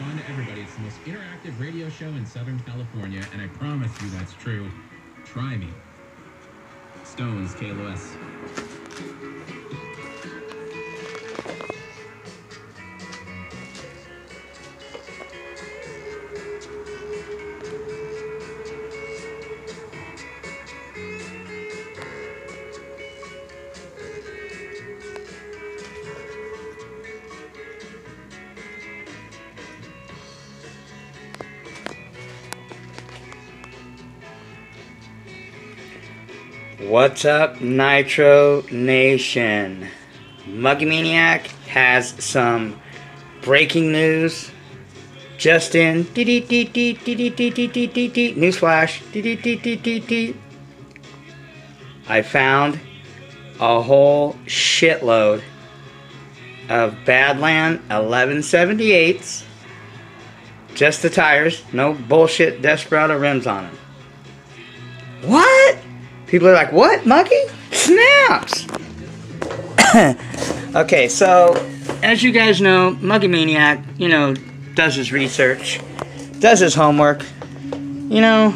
fun to everybody. It's the most interactive radio show in Southern California, and I promise you that's true. Try me. Stones, KLOS. What's up, Nitro Nation? Muggy Maniac has some breaking news. Just in. Newsflash. I found a whole shitload of Badlands 1178s. Just the tires. No bullshit Desperado rims on them. What? People are like, what, Muggy? Snaps! Okay, so, as you guys know, Muggy Maniac, you know, does his research, does his homework. You know,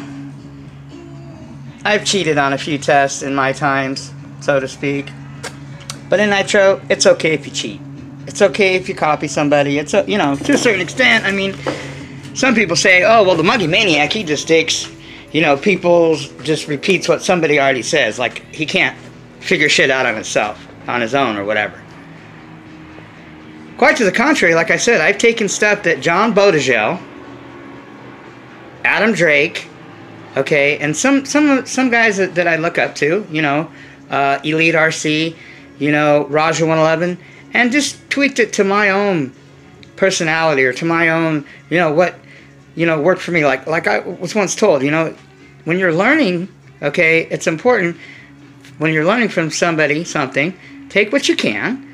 I've cheated on a few tests in my times, so to speak. But in Nitro, it's okay if you cheat. It's okay if you copy somebody. It's, you know, to a certain extent. I mean, some people say, oh, well, the Muggy Maniac, he just takes... You know, people just repeats what somebody already says. Like, he can't figure shit out on himself, on his own, or whatever. Quite to the contrary, like I said, I've taken stuff that John Bodegel, Adam Drake, okay, and some guys that I look up to, you know, Elite RC, you know, Raja 111, and just tweaked it to my own personality, or to my own, you know, what... You know, worked for me. Like I was once told, you know, when you're learning, okay, it's important when you're learning from somebody something, take what you can,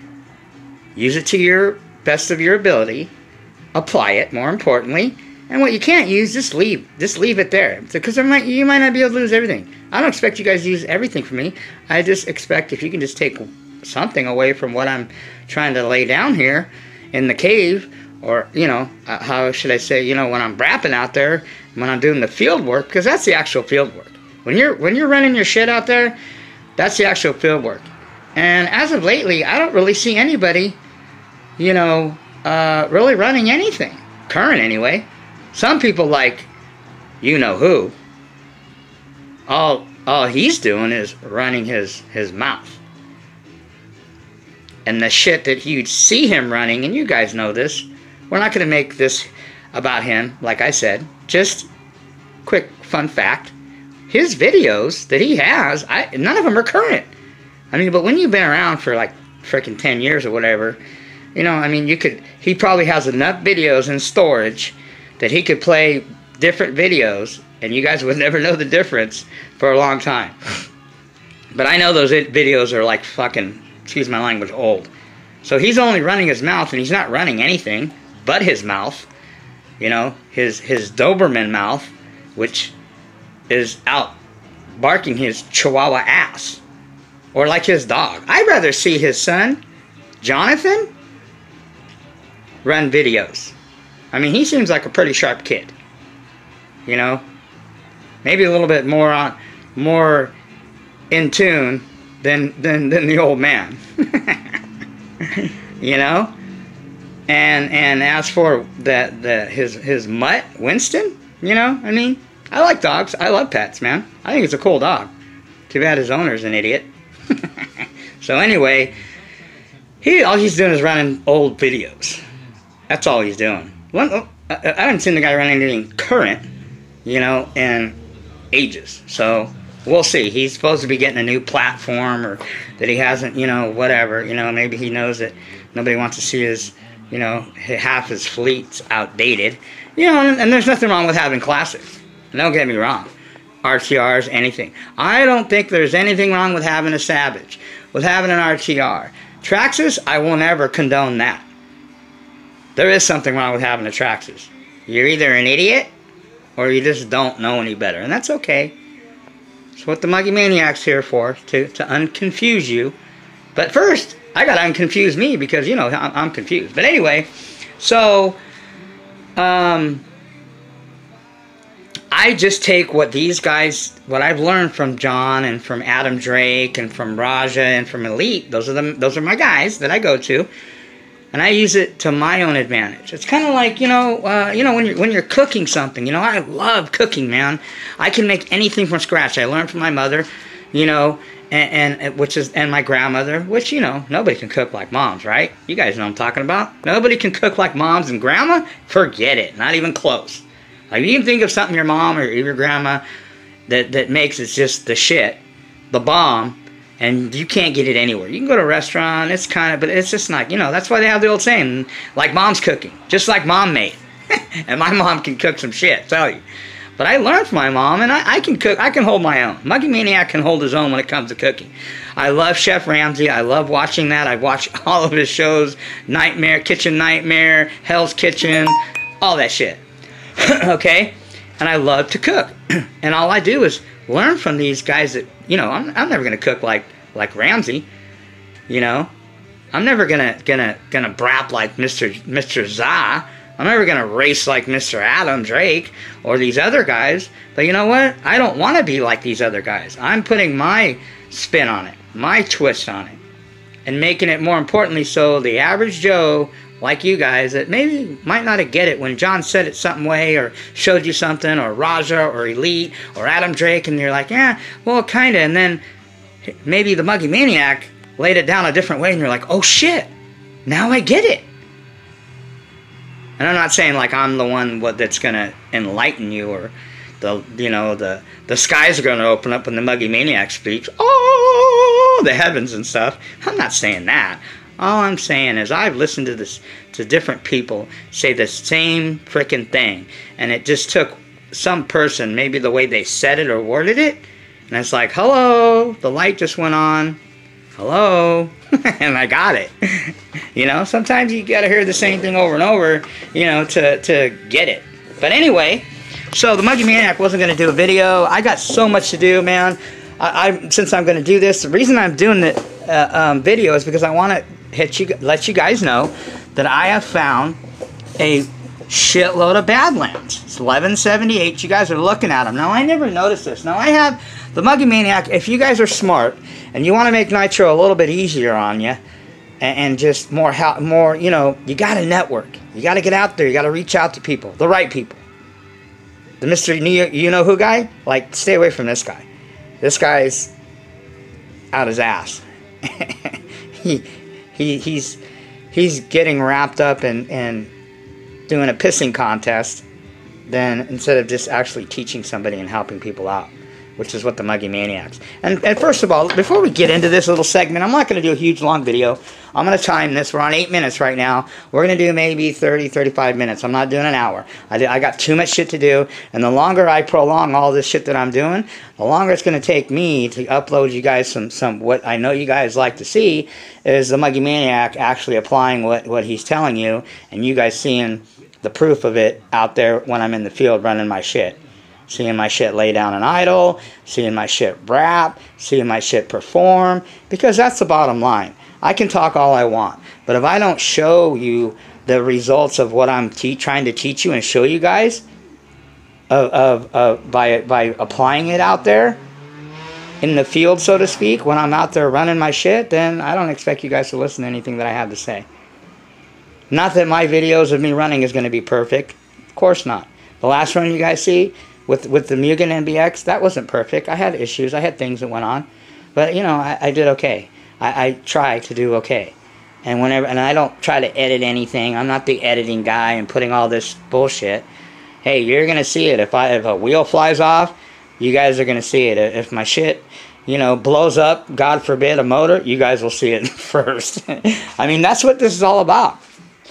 use it to your best of your ability, apply it, more importantly, and what you can't use, just leave it there, because you might not be able to lose everything. I don't expect you guys to use everything from me. I just expect if you can just take something away from what I'm trying to lay down here in the cave. Or, you know, how should I say, you know, when I'm rapping out there, when I'm doing the field work, because that's the actual field work. When you're running your shit out there, that's the actual field work. And as of lately, I don't really see anybody, you know, really running anything. Current, anyway. Some people like, you know who. All he's doing is running his mouth. And the shit that you'd see him running, and you guys know this, we're not going to make this about him, like I said. Just quick fun fact. His videos that he has, none of them are current. I mean, but when you've been around for like freaking 10 years or whatever, you know, I mean, he probably has enough videos in storage that he could play different videos, and you guys would never know the difference for a long time. But I know those videos are like fucking, excuse my language, old. So he's only running his mouth, and he's not running anything but his mouth, you know, his Doberman mouth, which is out barking his Chihuahua ass, or like his dog. I'd rather see his son, Jonathan, run videos. I mean, he seems like a pretty sharp kid, you know, maybe a little bit more in tune than the old man, you know. And as for his mutt, Winston, you know, I mean, I like dogs. I love pets, man. I think it's a cool dog. Too bad his owner's an idiot. So anyway, all he's doing is running old videos. That's all he's doing. I haven't seen the guy run anything current, you know, in ages. So we'll see. He's supposed to be getting a new platform, or that he hasn't, you know, whatever. You know, maybe he knows that nobody wants to see his, you know, half his fleet's outdated. You know, and there's nothing wrong with having classics. Don't get me wrong. RTRs, anything. I don't think there's anything wrong with having a Savage, with having an RTR. Traxxas, I will never condone that. There is something wrong with having a Traxxas. You're either an idiot, or you just don't know any better. And that's okay. That's what the Muggy Maniac's here for, to unconfuse you. But first, I gotta unconfuse me, because, you know, I'm confused. But anyway, so I just take what these guys, what I've learned from John and from Adam Drake and from Raja and from Elite. Those are my guys that I go to, and I use it to my own advantage. It's kind of like when you're cooking something. I love cooking, man. I can make anything from scratch. I learned from my mother, and my grandmother, which nobody can cook like moms, right? You guys know what I'm talking about. Nobody can cook like moms and grandma. Forget it. Not even close. Like, you can think of something your mom or your grandma that makes it's just the shit, the bomb, and you can't get it anywhere. You can go to a restaurant, but it's just not, that's why they have the old saying, like mom's cooking, just like mom made. And my mom can cook some shit, tell you. But I learned from my mom, and I can cook, I can hold my own. Muggy Maniac can hold his own when it comes to cooking. I love Chef Ramsay. I love watching that. I watch all of his shows, Nightmare, Kitchen Nightmare, Hell's Kitchen, all that shit. Okay, and I love to cook, and all I do is learn from these guys that I'm never gonna cook like Ramsey, I'm never gonna brap like Mr. Za. I'm never gonna race like Mr. Adam Drake or these other guys. But you know what? I don't want to be like these other guys. I'm putting my spin on it, my twist on it, and making it more importantly so the average Joe, like you guys, that maybe might not get it when John said it some way or showed you something, or Raja or Elite or Adam Drake, and you're like, yeah, well, kinda, and then maybe the Muggy Maniac laid it down a different way, and you're like, oh shit, now I get it. And I'm not saying like I'm the one that's gonna enlighten you, or the skies are gonna open up when the Muggy Maniac speaks, oh, the heavens and stuff. I'm not saying that. All I'm saying is I've listened to different people say the same freaking thing, and it just took some person, maybe the way they said it or worded it, and it's like, hello, the light just went on, hello, and I got it. Sometimes you gotta hear the same thing over and over, to get it. But anyway, so the Muggy Maniac wasn't gonna do a video. I got so much to do, man. Since I'm gonna do this, the reason I'm doing the video is because I want to let you guys know that I have found a shitload of Badlands. It's 1178. You guys are looking at them. Now, I never noticed this. Now, I have the Muggy Maniac. If you guys are smart and you want to make nitro a little bit easier on you and just more, you got to network. You got to get out there. You got to reach out to people, the right people. The Mr. You-know-who guy? Like, stay away from this guy. This guy's out his ass. He's getting wrapped up in doing a pissing contest then instead of just actually teaching somebody and helping people out, which is what the Muggy Maniacs. And first of all, before we get into this little segment, I'm not going to do a huge long video. I'm going to time this. We're on 8 minutes right now. We're going to do maybe 30, 35 minutes. I'm not doing an hour. I got too much shit to do, and the longer I prolong all this shit that I'm doing, the longer it's going to take me to upload you guys some what I know you guys like to see is the Muggy Maniac actually applying what he's telling you, and you guys seeing the proof of it out there when I'm in the field running my shit. Seeing my shit lay down and idle, seeing my shit rap, seeing my shit perform, because that's the bottom line. I can talk all I want, but if I don't show you the results of what I'm trying to teach you and show you guys by applying it out there in the field, so to speak, when I'm out there running my shit, then I don't expect you guys to listen to anything that I have to say. Not that my videos of me running is going to be perfect. Of course not. The last run you guys see with the Mugen NBX, that wasn't perfect. I had issues. I had things that went on. But, I did okay. I try to do okay. And I don't try to edit anything. I'm not the editing guy and putting all this bullshit. Hey, you're going to see it. If a wheel flies off, you guys are going to see it. If my shit, blows up, God forbid, a motor, you guys will see it first. I mean, that's what this is all about.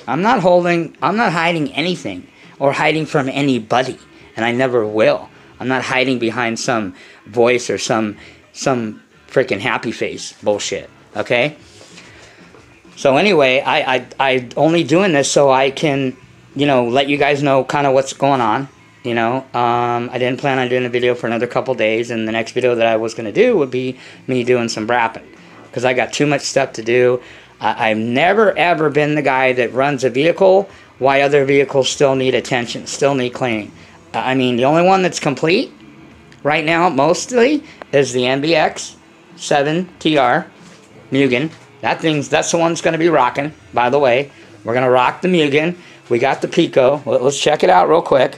I'm not hiding anything or hiding from anybody. And I never will. I'm not hiding behind some voice or some freaking happy face bullshit. Okay? So anyway, I only doing this so I can, let you guys know kind of what's going on. I didn't plan on doing a video for another couple days, and the next video that I was going to do would be me doing some brapping. Because I got too much stuff to do. I've never ever been the guy that runs a vehicle why other vehicles still need attention, still need cleaning. I mean, the only one that's complete right now, mostly, is the MBX 7TR Mugen. That's the one that's going to be rocking, by the way. We're going to rock the Mugen. We got the Pico. Let's check it out real quick.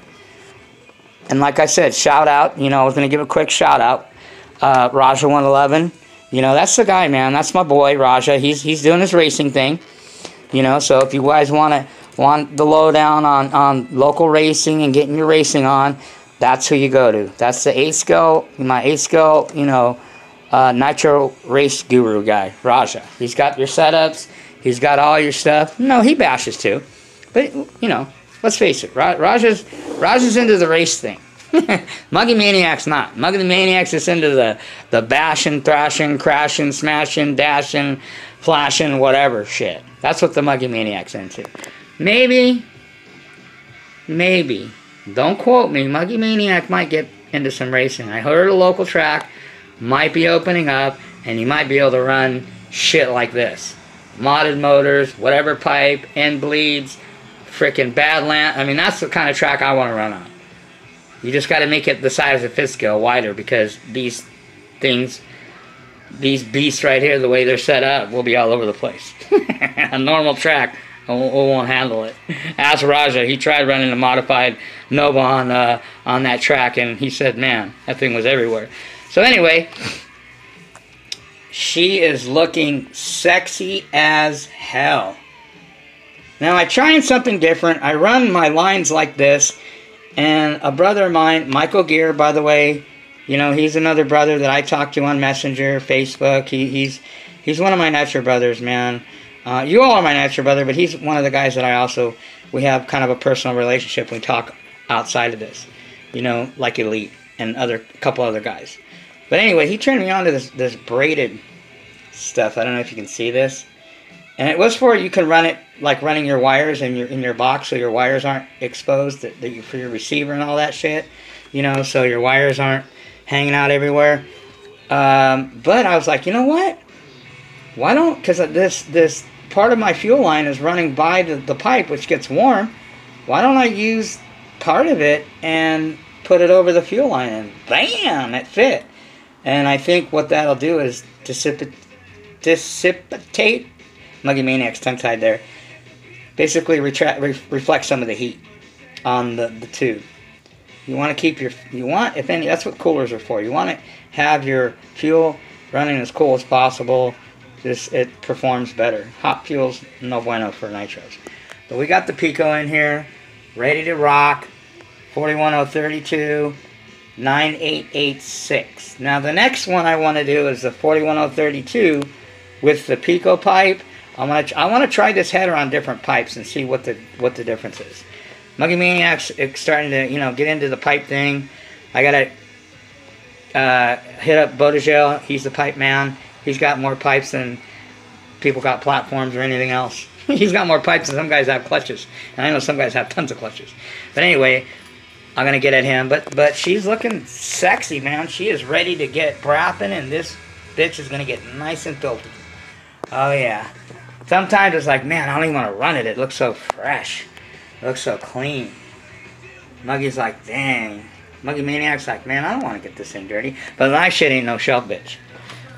And like I said, shout out. You know, I was going to give a quick shout out. Raja 111. You know, that's the guy, man. That's my boy, Raja. He's doing his racing thing. You know, so if you guys want the lowdown on local racing and getting your racing on, that's who you go to. That's the 8-scale, my 8-scale, you know, nitro race guru guy, Raja. He's got your setups. He's got all your stuff. No, he bashes too. But, you know, let's face it. Raja's into the race thing. Muggy Maniac's not. Muggy Maniac's is into the bashing, thrashing, crashing, smashing, dashing, flashing, whatever shit. That's what the Muggy Maniac's into. Maybe, don't quote me, Muggy Maniac might get into some racing. I heard a local track might be opening up, and you might be able to run shit like this. Modded motors, whatever pipe, end bleeds, frickin' Badlands. I mean, that's the kind of track I want to run on. You just got to make it the size of fifth scale wider, because these things, these beasts right here, the way they're set up, will be all over the place. A normal track won't handle it. Ask Raja. He tried running a modified Nova on that track, and he said, man, that thing was everywhere. So anyway, she is looking sexy as hell. Now, I'm trying something different. I run my lines like this, and a brother of mine, Michael Gear, by the way, you know, he's another brother that I talk to on Messenger, Facebook. He's one of my natural brothers, man. You all are my natural brother, but he's one of the guys that we have kind of a personal relationship. We talk outside of this, you know, like Elite and a couple other guys. But anyway, he turned me on to this braided stuff. I don't know if you can see this. And it was for, you can run it like running your wires in your box, so your wires aren't exposed for your receiver and all that shit. You know, so your wires aren't hanging out everywhere. But I was like, you know what? Why don't, because this part of my fuel line is running by the pipe, which gets warm. Why don't I use part of it and put it over the fuel line, and bam, it fit. And I think what that'll do is dissipate, Muggy Maniac's tongue-tied there, basically reflect some of the heat on the tube. You want to keep if any, that's what coolers are for. You want to have your fuel running as cool as possible. It performs better. Hot fuel's no bueno for nitros. But we got the Pico in here, ready to rock. 41032, 9886. Now the next one I want to do is the 41032 with the Pico pipe. I want to try this header on different pipes and see what the difference is. Muggy Maniac's starting to, you know, get into the pipe thing. I gotta hit up Bodegel. He's the pipe man. He's got more pipes than people got platforms or anything else. He's got more pipes than some guys have clutches, and I know some guys have tons of clutches. But anyway, I'm gonna get at him. But she's looking sexy, man. She is ready to get brapping, and this bitch is gonna get nice and filtered. Oh yeah. Sometimes it's like, man, I don't even want to run it. It looks so fresh. It looks so clean. Muggy's like, dang. Muggy Maniac's like, man, I don't want to get this thing dirty. But my shit ain't no shelf bitch.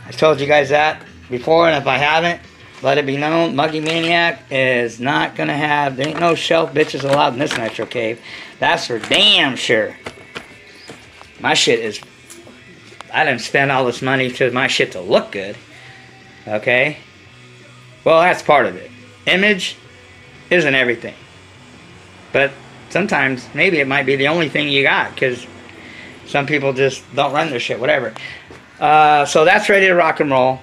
I told you guys that before, and if I haven't, let it be known, Muggy Maniac is not going to have, there ain't no shelf bitches allowed in this nitro cave. That's for damn sure. My shit is, I didn't spend all this money to my shit to look good. Okay? Well, that's part of it. Image isn't everything. But sometimes, maybe it might be the only thing you got, because some people just don't run their shit, whatever. So that's ready to rock and roll.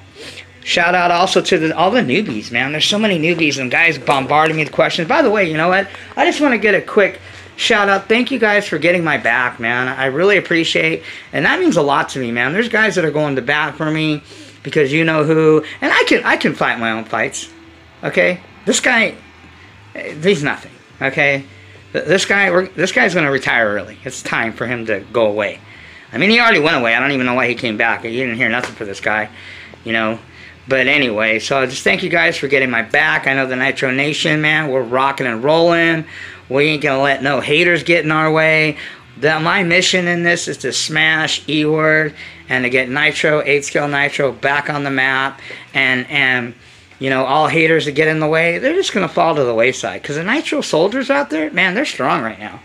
Shout out also to all the newbies, man. There's so many newbies and guys bombarding me with questions. By the way, you know what? I just want to get a quick shout out. Thank you guys for getting my back, man. I really appreciate, and that means a lot to me, man. There's guys that are going to bat for me because you know who, and I can fight my own fights. Okay, this guy, he's nothing. Okay, this guy's going to retire early. It's time for him to go away. I mean, he already went away. I don't even know why he came back. You didn't hear nothing for this guy, you know. But anyway, so just thank you guys for getting my back. I know the Nitro Nation, man, we're rocking and rolling. We ain't gonna let no haters get in our way. My mission in this is to smash E-Word and to get Nitro, 8-scale Nitro back on the map. And you know, all haters that get in the way, they're just gonna fall to the wayside. Because the Nitro soldiers out there, man, they're strong right now.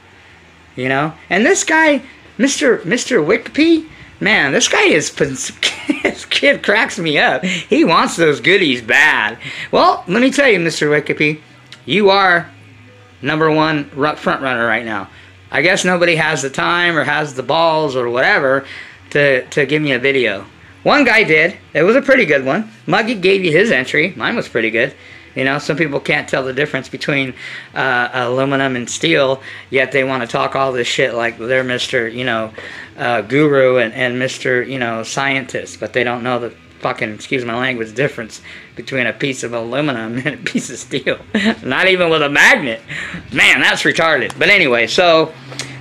You know? And this guy, Mr. Wickpy, man, this guy is... this kid cracks me up. He wants those goodies bad. Well, let me tell you, Mr. Wickpy, you are #1 front runner right now. I guess nobody has the time or has the balls or whatever to give me a video. One guy did. It was a pretty good one. Muggy gave you his entry. Mine was pretty good. You know, some people can't tell the difference between aluminum and steel, yet they want to talk all this shit like they're Mr., you know, guru and Mr., you know, scientist, but they don't know the fucking, excuse my language, difference between a piece of aluminum and a piece of steel. Not even with a magnet. Man, that's retarded. But anyway, so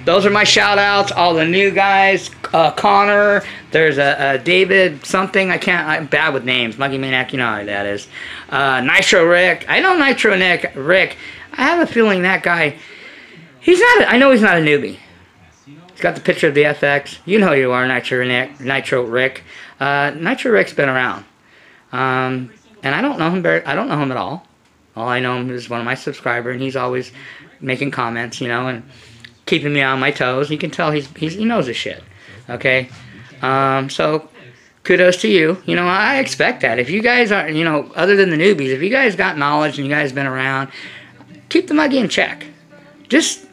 those are my shout outs. All the new guys, Connor, there's a David something, I'm bad with names, Muggy Maniac, you know how that is. Nitro Rick, I know Nitro Rick, I have a feeling that guy, I know he's not a newbie. He's got the picture of the FX, you know who you are, Nitro Rick. Nitro Rick's been around. And I don't know him at all. All I know him is one of my subscribers, and he's always making comments, you know, and keeping me on my toes. You can tell he knows his shit. Okay? So kudos to you. You know, I expect that. If you guys are, you know, other than the newbies, if you guys got knowledge and you guys been around, keep the Muggy in check. Just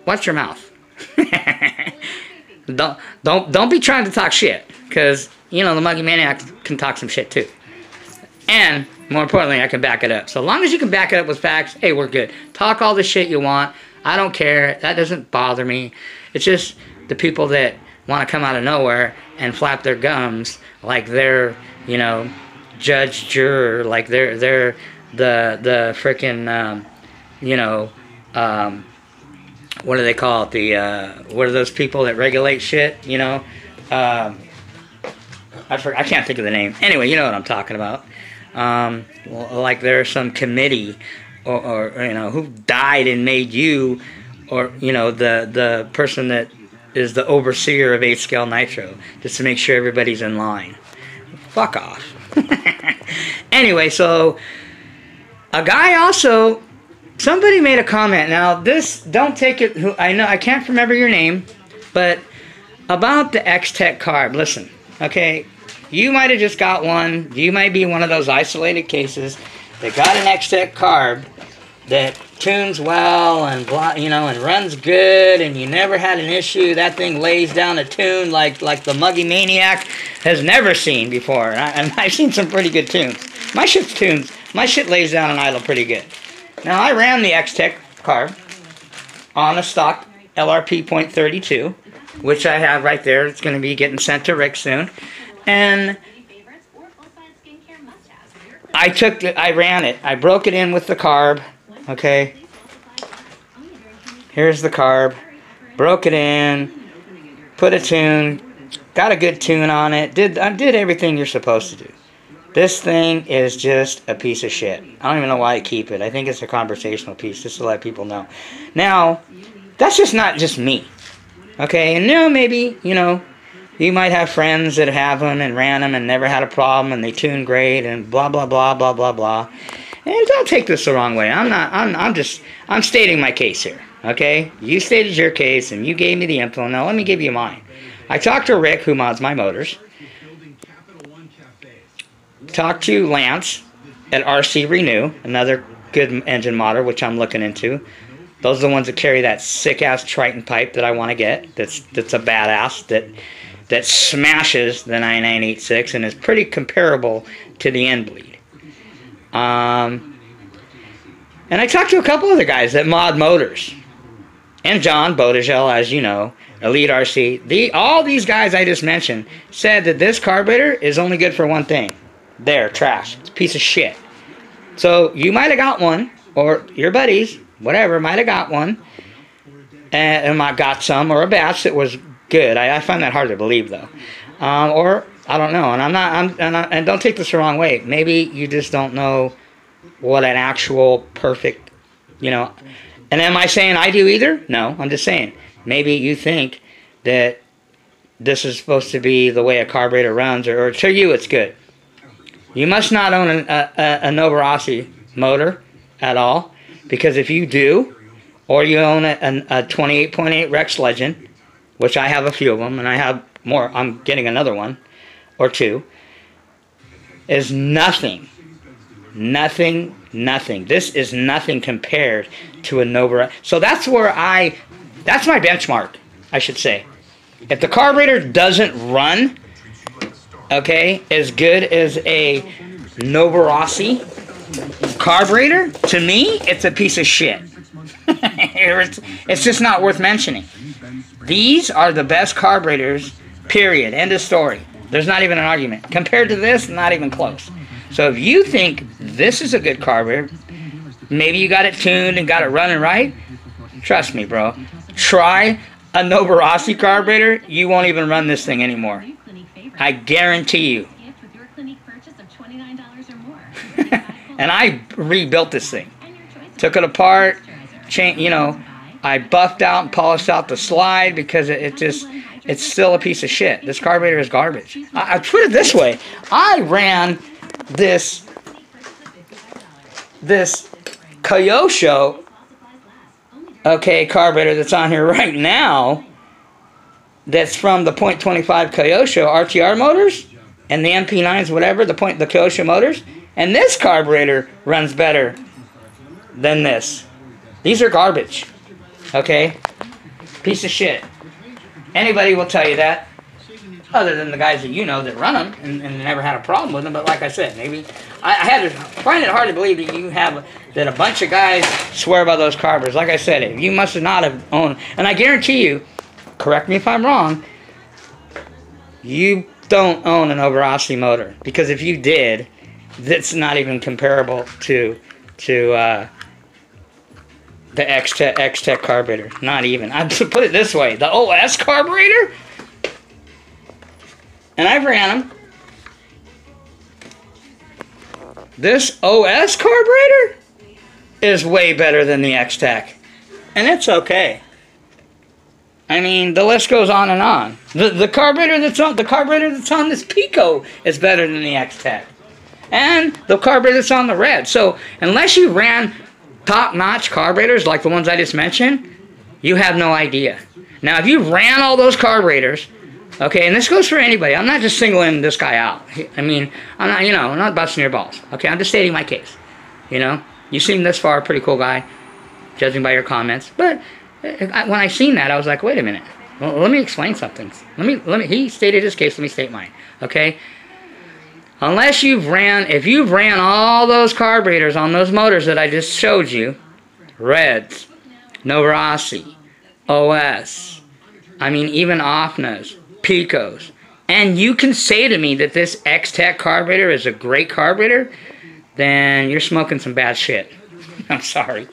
watch your mouth. Don't be trying to talk shit, because you know the Muggy Maniac can talk some shit too. And more importantly, I can back it up. So long as you can back it up with facts, hey, we're good. Talk all the shit you want. I don't care. That doesn't bother me. It's just the people that want to come out of nowhere and flap their gums like they're, you know, judge, juror, like they're the frickin', you know, what do they call it? What are those people that regulate shit, you know? I can't think of the name. Anyway, you know what I'm talking about. Like there's some committee or you know, who died and made you, or, you know, the person that is the overseer of 8-scale Nitro, just to make sure everybody's in line. Fuck off. Anyway, so a guy also, somebody made a comment. Now this, don't take it, I know I can't remember your name, but about the Extech carb. Listen, okay, you might have just got one. You might be one of those isolated cases that got an Extech carb that tunes well and blah, you know, and runs good, and you never had an issue. That thing lays down a tune like the Muggy Maniac has never seen before. And I've seen some pretty good tunes. My shit lays down an idle pretty good. Now I ran the Extech carb on a stock LRP .32, which I have right there. It's going to be getting sent to Rick soon. And I ran it. I broke it in with the carb. Okay. Here's the carb. Broke it in. Put a tune. Got a good tune on it. I did everything you're supposed to do. This thing is just a piece of shit. I don't even know why I keep it. I think it's a conversational piece, just to let people know. Now, that's just not just me. Okay, and now maybe, you know, you might have friends that have them and ran them and never had a problem and they tune great and blah, blah, blah, blah, blah, blah. And don't take this the wrong way. I'm stating my case here. Okay? You stated your case and you gave me the info. Now let me give you mine. I talked to Rick, who mods my motors. Talked to Lance at RC Renew, another good engine modder, which I'm looking into. Those are the ones that carry that sick-ass Triton pipe that I want to get. That's a badass, that smashes the 9986 and is pretty comparable to the end bleed. And I talked to a couple other guys that mod motors. And John Bodegel, as you know, Elite RC. All these guys I just mentioned said that this carburetor is only good for one thing. There, trash. It's a piece of shit. So you might have got one, or your buddies, whatever, might have got one, and might got some, or a batch that was good. I find that hard to believe, though. Or I don't know, and and don't take this the wrong way. Maybe you just don't know what an actual perfect, you know. And am I saying I do either? No, I'm just saying maybe you think that this is supposed to be the way a carburetor runs, or to you it's good. You must not own a Novarossi motor at all, because if you do, or you own a 28.8 Rex Legend, which I have a few of them, and I have more. I'm getting another one or two. Is nothing. This is nothing compared to a Nova. So that's where that's my benchmark, I should say. If the carburetor doesn't run, okay, as good as a Novarossi carburetor, to me, it's a piece of shit. It's just not worth mentioning. These are the best carburetors, period. End of story. There's not even an argument. Compared to this, not even close. So if you think this is a good carburetor, maybe you got it tuned and got it running right, trust me, bro. Try a Novarossi carburetor, you won't even run this thing anymore. I guarantee you. And I rebuilt this thing. Took it apart, you know, I buffed out and polished out the slide because it's still a piece of shit. This carburetor is garbage. I put it this way. I ran this Kyosho, okay, carburetor that's on here right now, that's from the .25 Kyosho RTR motors and the MP9s, whatever, the Kyosho motors, and this carburetor runs better than this. These are garbage, okay? Piece of shit. Anybody will tell you that, other than the guys that you know that run them and never had a problem with them. But like I said, maybe I had to find it hard to believe that a bunch of guys swear by those carburetors. Like I said, you must not have owned, and I guarantee you, correct me if I'm wrong, you don't own an Novarossi motor, because if you did, that's not even comparable to the Extech carburetor. Not even. I'd put it this way: the OS carburetor, and I've ran them. This OS carburetor is way better than the Extech, and it's okay. I mean, the list goes on and on. The carburetor that's on this Pico is better than the Extech, and the carburetor that's on the Red. So unless you ran top-notch carburetors like the ones I just mentioned, you have no idea. Now, if you ran all those carburetors, okay, and this goes for anybody. I'm not just singling this guy out. I mean, I'm not busting your balls. Okay, I'm just stating my case. You know, you seem this far a pretty cool guy, judging by your comments. But when I seen that, I was like, wait a minute. Well, let me explain something. He stated his case. Let me state mine. Okay. Unless if you've ran all those carburetors on those motors that I just showed you, Reds, Novarossi, OS, I mean even OFNAs, Picos, and you can say to me that this Extech carburetor is a great carburetor, then you're smoking some bad shit. I'm sorry,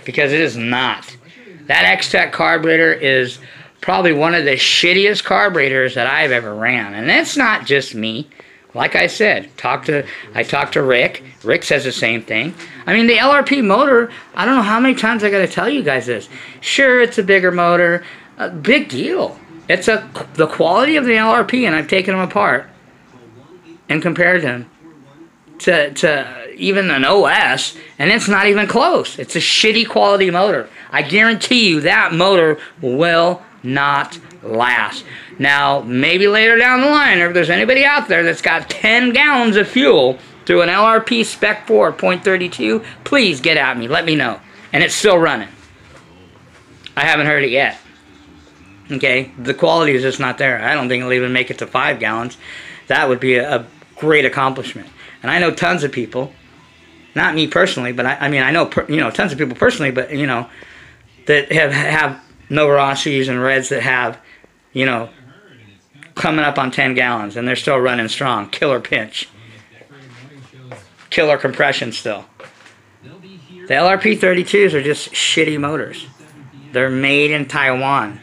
because it is not. That Extech carburetor is probably one of the shittiest carburetors that I've ever ran, and that's not just me. Like I said, I talked to Rick. Rick says the same thing. I mean, the LRP motor, I don't know how many times I got to tell you guys this. Sure, it's a bigger motor. Big deal. It's the quality of the LRP, and I've taken them apart and compared them to even an OS, and it's not even close. It's a shitty quality motor. I guarantee you that motor will not last. Now, maybe later down the line, if there's anybody out there that's got 10 gallons of fuel through an LRP Spec 4 .32, please get at me. Let me know. And it's still running. I haven't heard it yet. Okay? The quality is just not there. I don't think it'll even make it to 5 gallons. That would be a great accomplishment. And I know tons of people, not me personally, but I mean, I know tons of people personally, but, that have Novarossis and Reds that have, coming up on 10 gallons, and they're still running strong. Killer pinch. Killer compression still. The LRP 32s are just shitty motors. They're made in Taiwan.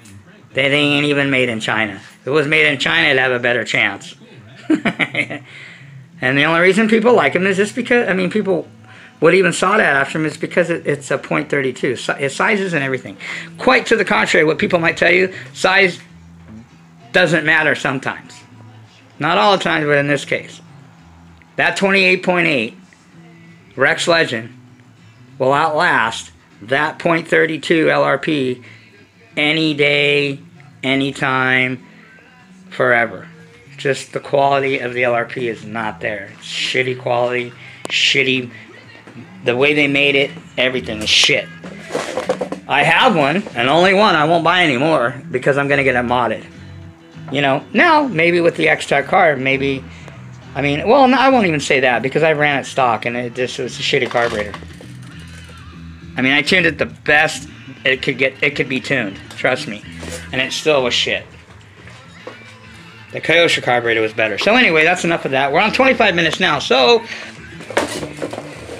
They ain't even made in China. If it was made in China, it'd have a better chance. And the only reason people like them is just because, I mean, people would even sought after them is because it's a .32. Its sizes and everything. Quite to the contrary, what people might tell you, size doesn't matter sometimes. Not all the time, but in this case. That 28.8 Rex Legend will outlast that .32 LRP any day, anytime, forever. Just the quality of the LRP is not there. It's shitty quality, shitty. The way they made it, everything is shit. I have one, and only one. I won't buy any more because I'm going to get it modded. You know, now, maybe with the Extech carb, maybe, I mean, well, no, I won't even say that because I ran it stock and it was a shitty carburetor. I mean, I tuned it the best it could be tuned, trust me. And it still was shit. The Kyosho carburetor was better. So anyway, that's enough of that. We're on 25 minutes now, so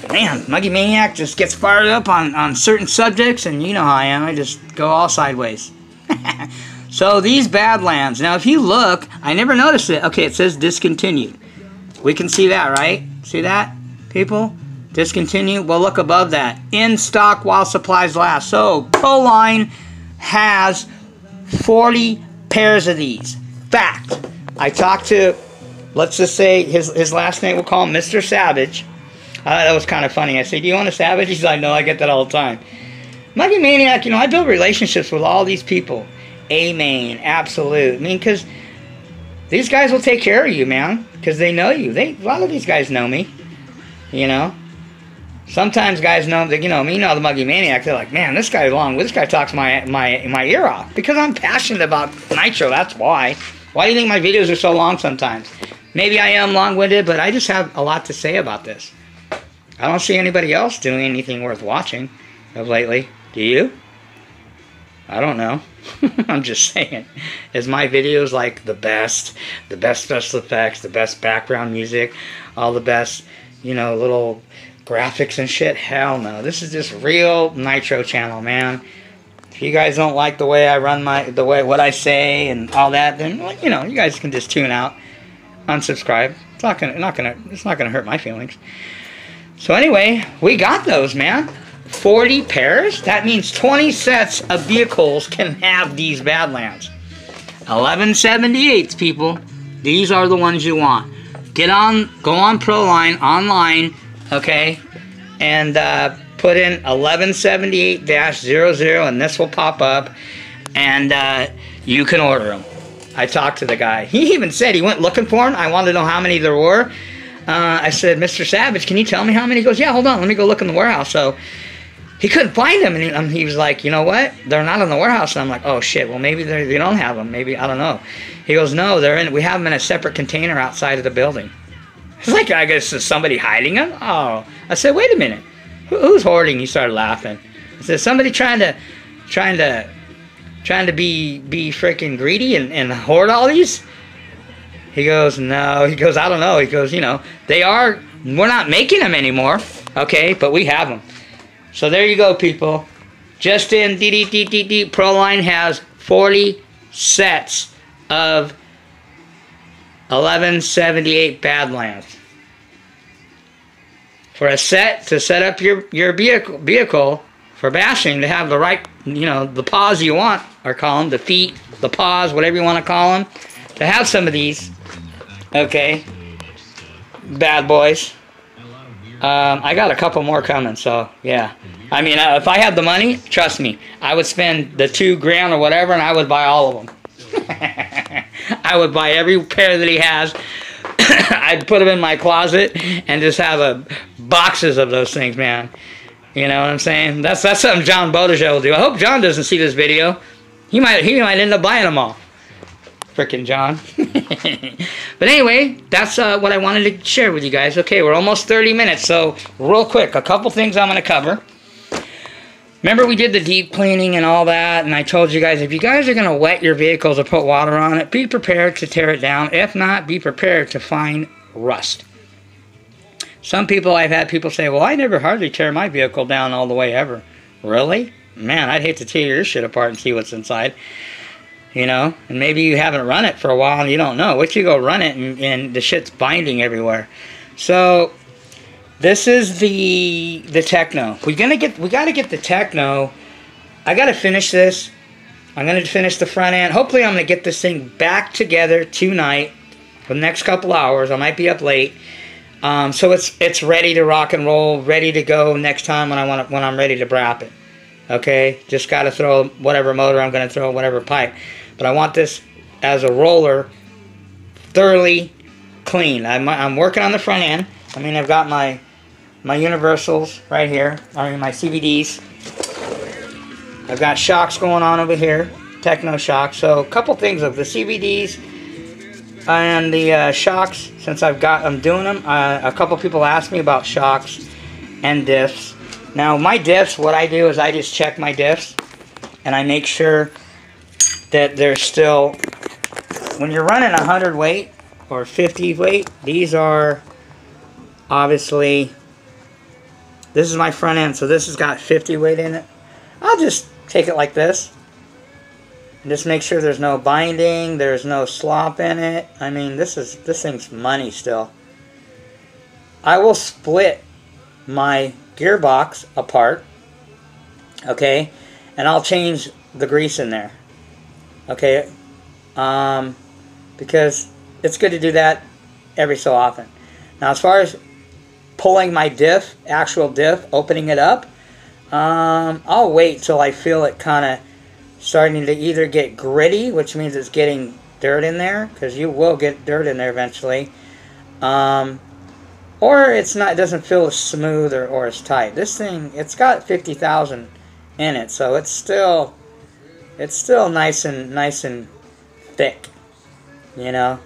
man, Muggy Maniac just gets fired up on certain subjects, and you know how I am. I just go all sideways. So these Badlands. Now, if you look, I never noticed it. Okay, it says discontinued. We can see that, right? See that, people? Discontinued. Well, look above that. In stock while supplies last. So Proline has 40 pairs of these. Fact. I talked to, let's just say, his last name, we'll call him Mr. Savage. That was kind of funny. I said, do you want a Savage? He's like, no, I get that all the time. Muggy Maniac, you know, I build relationships with all these people. A-Main, Absolute. I mean, because these guys will take care of you, man. Because they know you. A lot of these guys know me. You know? Sometimes guys know that, you know, me, know the Muggy Maniac. They're like, man, this guy's long. This guy talks my ear off. Because I'm passionate about nitro, that's why. Why do you think my videos are so long sometimes? Maybe I am long-winded, but I just have a lot to say about this. I don't see anybody else doing anything worth watching of lately. Do you? I don't know. I'm just saying. Is my videos like the best special effects, the best background music, all the best, you know, little graphics and shit? Hell no. This is just real Nitro channel, man. If you guys don't like the way I run what I say and all that, then, well, you know, you guys can just tune out, unsubscribe. It's not gonna hurt my feelings. So anyway, we got those, man. 40 pairs? That means 20 sets of vehicles can have these Badlands. 1178s, people. These are the ones you want. Go on Proline online, okay, and put in 1178-00, and this will pop up, and you can order them. I talked to the guy. He even said he went looking for them. I wanted to know how many there were. I said, Mr. Savage, can you tell me how many? He goes, yeah, hold on, let me go look in the warehouse. So he couldn't find them, and he was like, you know what? They're not in the warehouse. And I'm like, oh shit, well maybe they don't have them. Maybe, I don't know. He goes, no, we have them in a separate container outside of the building. It's like, I guess, is somebody hiding them? Oh. I said, wait a minute. Who's hoarding? He started laughing. I said, somebody trying to be freaking greedy and hoard all these? He goes, no. He goes, I don't know. He goes, you know, we're not making them anymore. Okay, but we have them. So there you go, people. Just in Proline has 40 sets of 1178 Badlands. For a set to set up your vehicle for bashing, to have the right, you know, the paws you want, or call them, the feet, the paws, whatever you want to call them, to have some of these, okay, bad boys. I got a couple more coming, so yeah. I mean, if I had the money, trust me, I would spend the $2,000 or whatever, and I would buy all of them. I would buy every pair that he has. I'd put them in my closet and just have boxes of those things, man. You know what I'm saying? That's something John Bodejau will do. I hope John doesn't see this video. He might end up buying them all. Frickin' John. But anyway, that's what I wanted to share with you guys. Okay, we're almost 30 minutes, so real quick, a couple things I'm going to cover. Remember we did the deep cleaning and all that, and I told you guys, if you guys are going to wet your vehicles or put water on it, be prepared to tear it down. If not, be prepared to find rust. Some people, I've had people say, well, I never hardly tear my vehicle down all the way ever. Really? Man, I'd hate to tear your shit apart and see what's inside. you know, and maybe you haven't run it for a while and you don't know. What you go run it and the shit's binding everywhere. So this is the Techno. We gotta get the Techno. I gotta finish this. I'm gonna finish the front end. Hopefully I'm gonna get this thing back together tonight for the next couple hours. I might be up late. So it's ready to rock and roll, ready to go next time when I'm ready to brap it. Okay, just got to throw whatever motor I'm going to throw, whatever pipe. But I want this as a roller thoroughly clean. I'm working on the front end. I mean, I've got my universals right here. I mean, my CVDs. I've got shocks going on over here, Techno shocks. So a couple things of the CVDs and the shocks. Since I'm doing them, a couple people asked me about shocks and diffs. Now my diffs, what I do is I just check my diffs and I make sure that they're still, when you're running 100 weight or 50 weight, these are obviously, this is my front end, so this has got 50 weight in it. I'll just take it like this and just make sure there's no binding, there's no slop in it. I mean, this thing's money still. I will split my gearbox apart, okay, and I'll change the grease in there, okay, because it's good to do that every so often. Now as far as pulling my diff, actual diff, opening it up, I'll wait till I feel it kind of starting to either get gritty, which means it's getting dirt in there, because you will get dirt in there eventually, or it doesn't feel as smooth or as tight. This thing, it's got 50,000 in it, so it's still nice and thick. You know,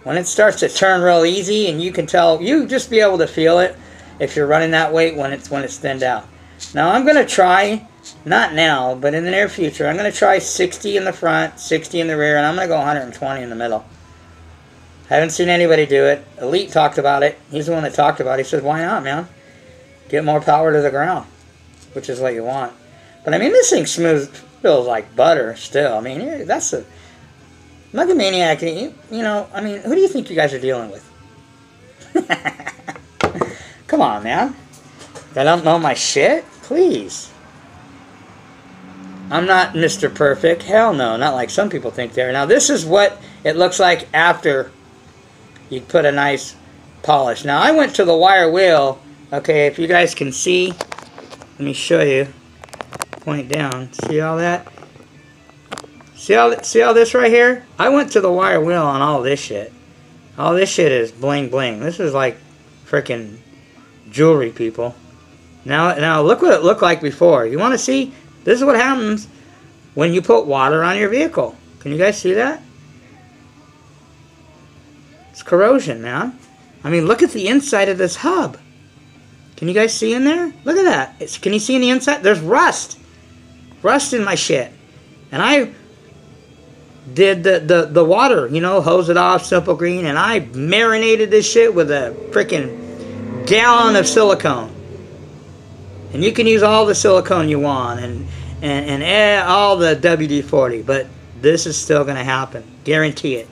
when it starts to turn real easy, and you can tell, you just be able to feel it if you're running that weight when it's thinned out. Now I'm gonna try, not now, but in the near future, I'm gonna try 60 in the front, 60 in the rear, and I'm gonna go 120 in the middle. Haven't seen anybody do it. Elite talked about it. He's the one that talked about it. He said, why not, man? Get more power to the ground, which is what you want. But, I mean, this thing smooth feels like butter still. I mean, that's a Muggy Maniac. You know, I mean, who do you think you guys are dealing with? Come on, man. I don't know my shit? Please. I'm not Mr. Perfect. Hell no. Not like some people think they are. Now, this is what it looks like after you put a nice polish. Now I went to the wire wheel. Okay, if you guys can see, let me show you. Point down. See all that? See all this right here? I went to the wire wheel on all this shit. All this shit is bling bling. This is like freaking jewelry, people. Now look what it looked like before. You want to see? This is what happens when you put water on your vehicle. Can you guys see that? It's corrosion, man. I mean, look at the inside of this hub. Can you guys see in there? Look at that. Can you see in the inside? There's rust. Rust in my shit. And I did the water, you know, hose it off, Simple Green, and I marinated this shit with a freaking gallon of silicone. And you can use all the silicone you want and all the WD-40, but this is still going to happen. Guarantee it.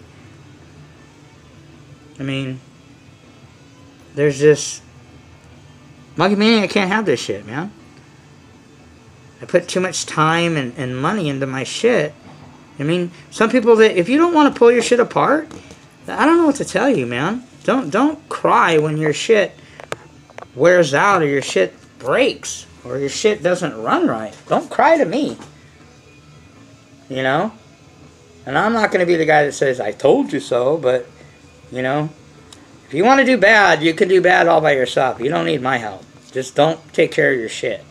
I mean, there's just... Muggy Maniac can't have this shit, man. I put too much time and money into my shit. I mean, some people that... If you don't want to pull your shit apart, I don't know what to tell you, man. Don't cry when your shit wears out or your shit breaks or your shit doesn't run right. Don't cry to me. You know? And I'm not going to be the guy that says, I told you so, but... You know, if you want to do bad, you can do bad all by yourself. You don't need my help. Just don't take care of your shit.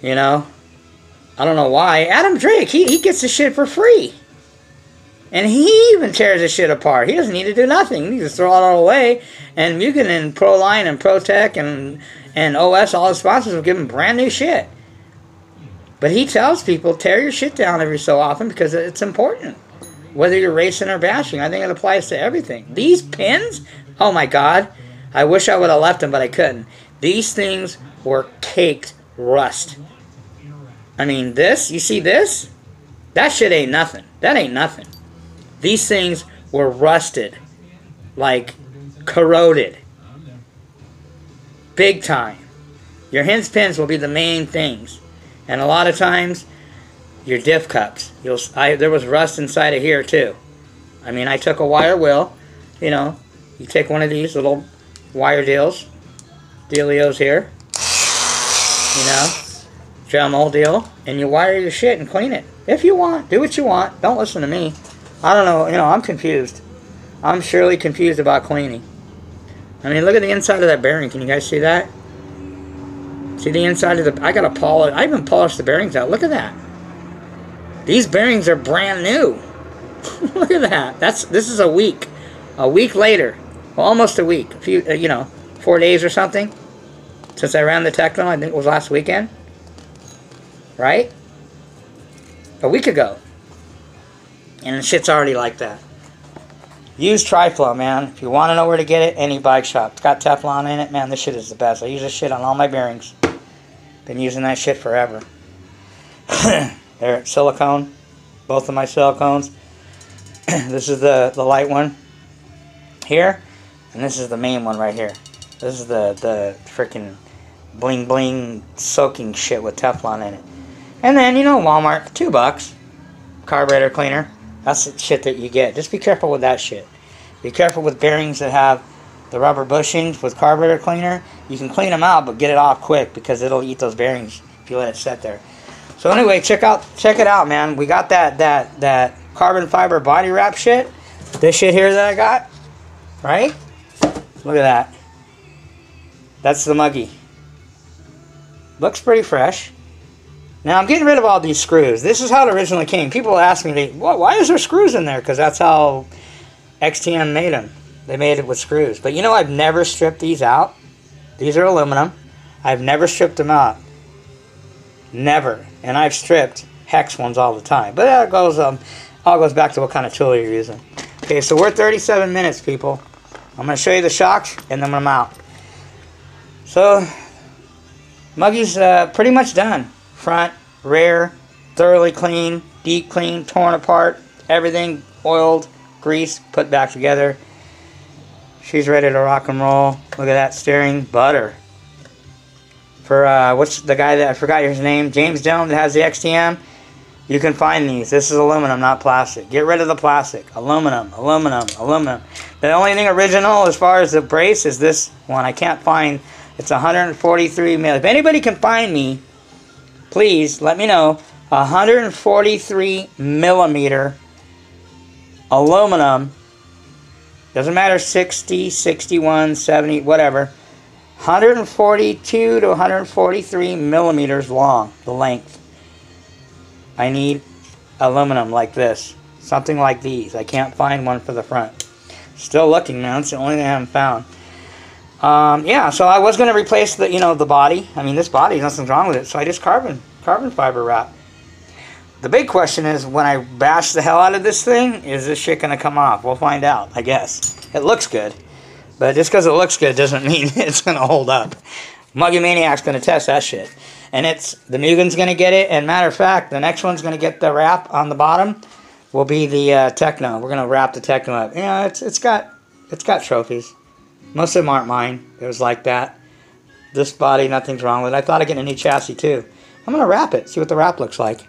You know, I don't know why. Adam Drake, he gets the shit for free. And he even tears the shit apart. He doesn't need to do nothing. He just throw it all away. And Mugen and Proline and ProTech and OS, all the sponsors will give him brand new shit. But he tells people, tear your shit down every so often because it's important. Whether you're racing or bashing, I think it applies to everything. These pins, oh my God, I wish I would have left them, but I couldn't. These things were caked rust. I mean, this, you see this? That shit ain't nothing. That ain't nothing. These things were rusted. Like, corroded. Big time. Your hinge pins will be the main things. And a lot of times, your diff cups. There was rust inside of here too. I mean, I took a wire wheel. You know, you take one of these little wire dealios here. You know, Dremel deal. And you wire your shit and clean it. If you want. Do what you want. Don't listen to me. I don't know. You know, I'm confused. I'm surely confused about cleaning. I mean, look at the inside of that bearing. Can you guys see that? See the inside of the... I gotta polish... I even polished the bearings out. Look at that. These bearings are brand new. Look at that. This is a week. A week later. Well, almost a week. A few, you know, 4 days or something. Since I ran the Techno. I think it was last weekend. Right? A week ago. And the shit's already like that. Use Triflow, man. If you want to know where to get it, any bike shop. It's got Teflon in it, man. This shit is the best. I use this shit on all my bearings. Been using that shit forever. They're silicone. Both of my silicones. This is the light one here. And this is the main one right here. This is the freaking bling bling soaking shit with Teflon in it. And then, you know, Walmart, $2. Carburetor cleaner. That's the shit that you get. Just be careful with that shit. Be careful with bearings that have the rubber bushings with carburetor cleaner. You can clean them out, but get it off quick because it'll eat those bearings if you let it sit there. So anyway, check it out, man. We got that carbon fiber body wrap shit. This shit here that I got, right? Look at that. That's the Muggy. Looks pretty fresh. Now, I'm getting rid of all these screws. This is how it originally came. People ask me, why is there screws in there? Because that's how XTM made them. They made it with screws. But you know, I've never stripped these out. These are aluminum. I've never stripped them out. Never. And I've stripped hex ones all the time. But that goes, all goes back to what kind of tool you're using. Okay, so we're 37 minutes, people. I'm going to show you the shocks, and then I'm out. So, Muggy's pretty much done. Front, rear, thoroughly clean, deep clean, torn apart, everything oiled, greased, put back together. She's ready to rock and roll. Look at that steering, butter. For what's the guy that I forgot his name, James Dillon, that has the XTM. You can find these. This is aluminum, not plastic. Get rid of the plastic. Aluminum, aluminum, aluminum. The only thing original as far as the brace is this one. I can't find. It's 143 mil. If anybody can find me, please let me know. 143 millimeter aluminum. Doesn't matter 60, 61, 70, whatever. 142 to 143 millimeters long, the length. I need aluminum like this. Something like these. I can't find one for the front. Still looking, man. It's the only thing I haven't found. Yeah, so I was going to replace the, the body. I mean, this body, nothing's wrong with it. So I just carbon fiber wrap. The big question is, when I bash the hell out of this thing, is this shit going to come off? We'll find out, I guess. It looks good. But just because it looks good doesn't mean it's going to hold up. Muggy Maniac's going to test that shit. And the Mugen's going to get it. And matter of fact, the next one's going to get the wrap on the bottom. Will be the Techno. We're going to wrap the Techno up. Yeah, it's got trophies. Most of them aren't mine. It was like that. This body, nothing's wrong with it. I thought I'd get a new chassis too. I'm going to wrap it. See what the wrap looks like.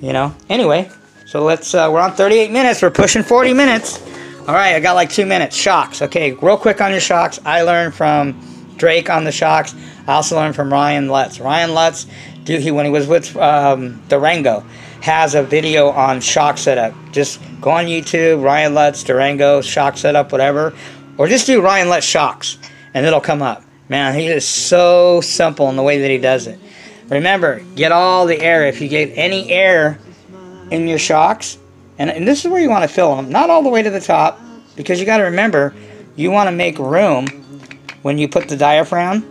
Anyway. So let's, we're on 38 minutes. We're pushing 40 minutes. Alright, I got like 2 minutes. Shocks. Okay, real quick on your shocks. I learned from Drake on the shocks. I also learned from Ryan Lutz. Ryan Lutz, when he was with Durango, has a video on shock setup. Just go on YouTube, Ryan Lutz, Durango, shock setup, whatever. Or just do Ryan Lutz shocks, and it'll come up. Man, he is so simple in the way that he does it. Remember, get all the air. If you get any air in your shocks, and this is where you want to fill them, not all the way to the top, because you got to remember, you want to make room when you put the diaphragm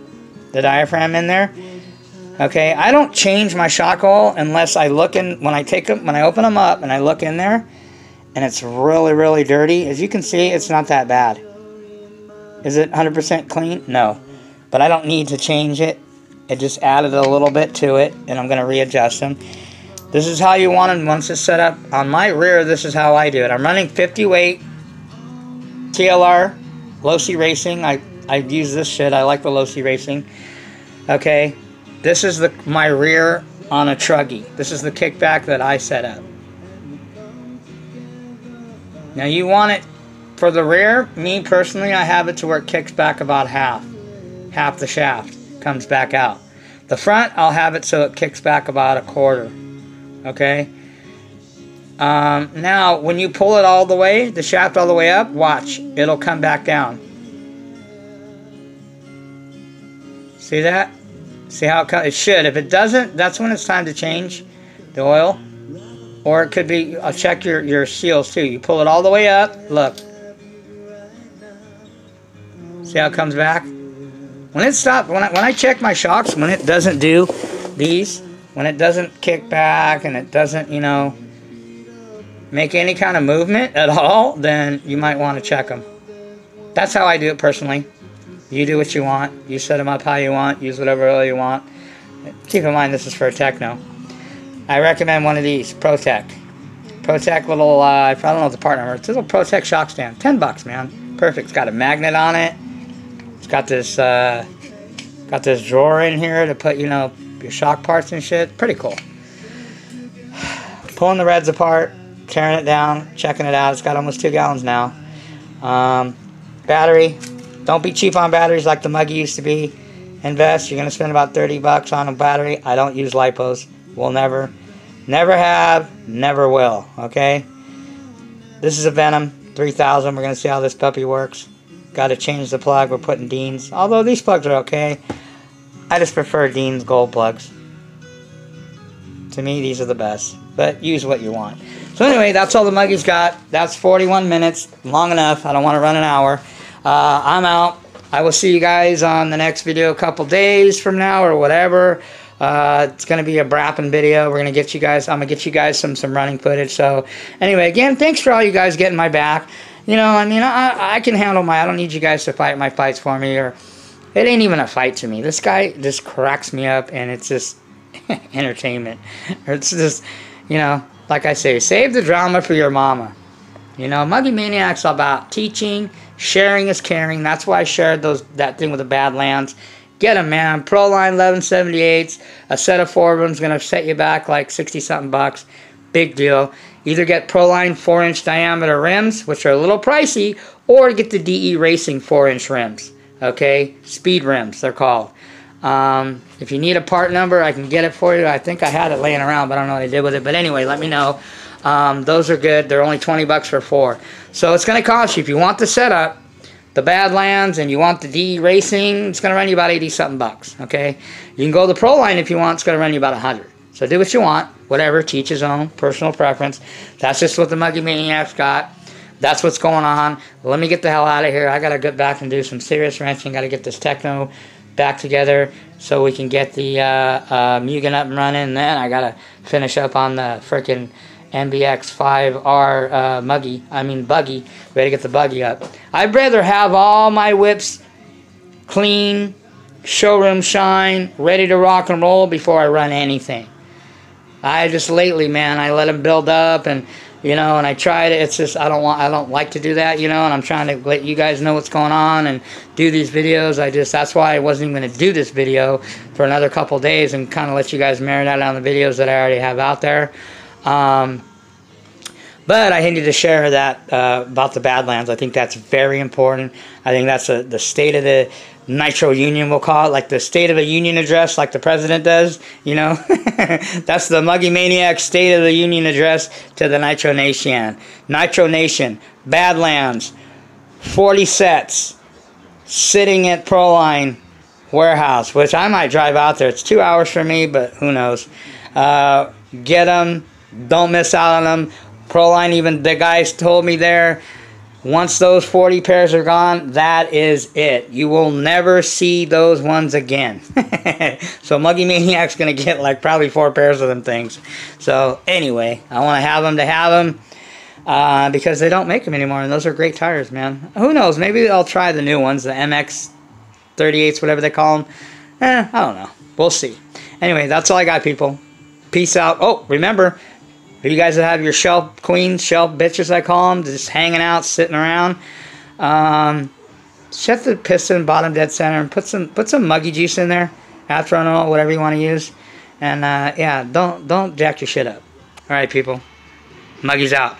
in there. Okay, I don't change my shock oil unless I look in, when I open them up and I look in there, and it's really, really dirty. As you can see, it's not that bad. Is it 100% clean? No. But I don't need to change it. It just added a little bit to it, and I'm going to readjust them. This is how you want it once it's set up. On my rear, this is how I do it. I'm running 50 weight TLR, low C racing. I use this shit. I like the low C racing. Okay, this is my rear on a truggy. This is the kickback that I set up. Now you want it for the rear. Me personally, I have it to where it kicks back about half the shaft comes back out. The front, I'll have it so it kicks back about a quarter. Okay. Now when you pull it all the way, the shaft all the way up, watch, it'll come back down. See that? See how it should. If it doesn't, that's when it's time to change the oil. Or it could be, I'll check your seals too. You pull it all the way up, look. See how it comes back? When it stops, when I check my shocks, when it doesn't do these, when it doesn't kick back and it doesn't, you know, make any kind of movement at all, then you might want to check them. That's how I do it personally. You do what you want. You set them up how you want. Use whatever oil you want. Keep in mind this is for a techno. I recommend one of these, ProTech. ProTech little, I don't know the part number. It's a little ProTech shock stand. $10, man. Perfect. It's got a magnet on it. It's got this drawer in here to put, you know, your shock parts and shit. Pretty cool. Pulling the reds apart, tearing it down, checking it out. It's got almost 2 gallons now. Battery. Don't be cheap on batteries like the Muggy used to be. Invest. You're going to spend about $30 on a battery. I don't use lipos. Will never. Never have. Never will. Okay? This is a Venom 3000. We're going to see how this puppy works. Got to change the plug. We're putting Dean's. Although these plugs are okay. I just prefer Dean's gold plugs. To me, these are the best. But use what you want. So anyway, that's all the Muggy's got. That's 41 minutes. Long enough. I don't want to run an hour. I'm out. I will see you guys on the next video a couple days from now or whatever. It's going to be a brapping video. We're going to get you guys, I'm going to get you guys some running footage. So anyway, again, thanks for all you guys getting my back. You know, I mean, I can handle I don't need you guys to fight my fights for me, or it ain't even a fight to me. This guy just cracks me up, and it's just entertainment. It's just, you know, like I say, save the drama for your mama. You know, Muggy Maniac's about teaching, sharing is caring. That's why I shared that thing with the Badlands. Get them, man. Proline 1178s. A set of 4 of them is going to set you back like 60-something bucks. Big deal. Either get Proline 4-inch diameter rims, which are a little pricey, or get the DE Racing 4-inch rims. Okay? Speed rims, they're called. If you need a part number, I can get it for you. I think I had it laying around, but I don't know what I did with it. But anyway, let me know. Those are good. They're only 20 bucks for 4. So it's going to cost you, if you want the setup, the Badlands, and you want the DE Racing, it's going to run you about 80-something bucks. Okay? You can go the Proline if you want. It's going to run you about 100. So do what you want. Whatever. Teach his own. Personal preference. That's just what the Muggy Maniac's got. That's what's going on. Let me get the hell out of here. I got to get back and do some serious wrenching. Got to get this techno back together so we can get the Mugen up and running. And then I got to finish up on the freaking MBX 5R buggy. Ready to get the buggy up. I'd rather have all my whips clean, showroom shine, ready to rock and roll before I run anything. I just lately, man, I let them build up, and you know, and I tried it. It's just I don't like to do that, you know, and I'm trying to let you guys know what's going on and do these videos. That's why I wasn't even going to do this video for another couple days and kind of let you guys marinate on the videos that I already have out there. But I needed to share that about the Badlands. I think that's very important. I think that's the state of the Nitro Union, we'll call it, like the State of the Union address, like the president does, you know. That's the Muggy Maniac State of the Union address to the Nitro Nation. Nitro Nation, Badlands, 40 sets, sitting at Proline warehouse, which I might drive out there. It's 2 hours for me, but who knows. Get them. Don't miss out on them. Proline, even the guys told me there, once those 40 pairs are gone, that is it. You will never see those ones again. So Muggy Maniac's going to get like probably 4 pairs of them things. So anyway, I want to have them because they don't make them anymore, and those are great tires, man. Who knows? Maybe I'll try the new ones, the MX 38s, whatever they call them. I don't know. We'll see. Anyway, that's all I got, people. Peace out. Oh, remember, you guys that have your shelf queens, shelf bitches, I call them, just hanging out, sitting around. Set the piston bottom dead center and put some muggy juice in there. After whatever you want to use. And yeah, don't jack your shit up. All right, people. Muggy's out.